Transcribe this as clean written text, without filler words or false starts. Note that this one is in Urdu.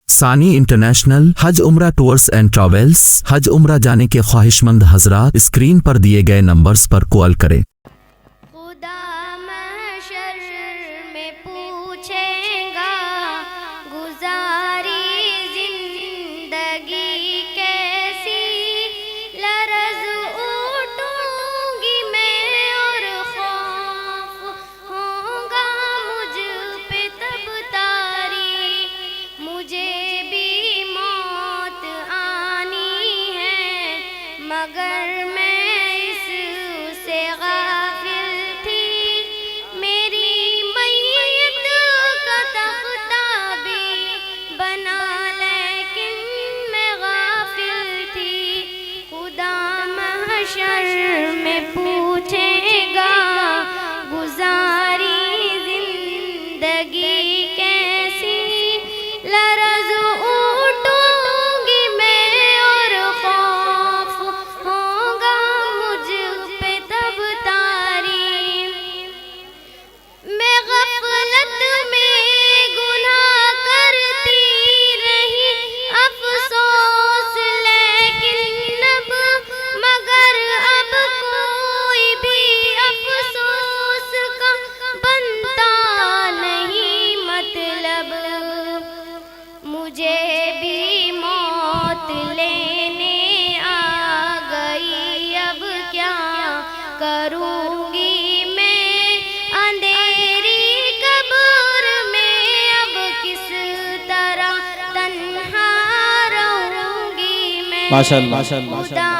ثانی انٹرنیشنل حج عمرہ ٹورز اینڈ ٹریولز۔ حج عمرہ جانے کے خواہش مند حضرات اسکرین پر دیے گئے نمبرز پر کال کریں۔ خدا محشر میں پوچھے گا گزاری زندگی کیسی، لرز اٹھوں گی میں اور خوف ہوگا مجھ پہ تب تاری، مجھے بھی موت آنی ہے مگر میں اس سے غافل تھی، میری میت کا تختہ بھی بنا لیکن میں غافل تھی، خدا محشر میں پوچھے گا گزاری زندگی کیسی، لرز اٹھوں گی میں اور خوف ہوگا مجھ پہ تب تاری، میں غفلت میں گناہ کرتی رہی افسوس لیکن اب، مگر اب کوئی بھی افسوس کا بنتا نہیں مطلب، مجھے بھی موت لینے آ گئی، اب کیا کروں گی میں اندھیری قبر میں، اب کس طرح تنہا رہوں گی میں، ماشاءاللہ خدا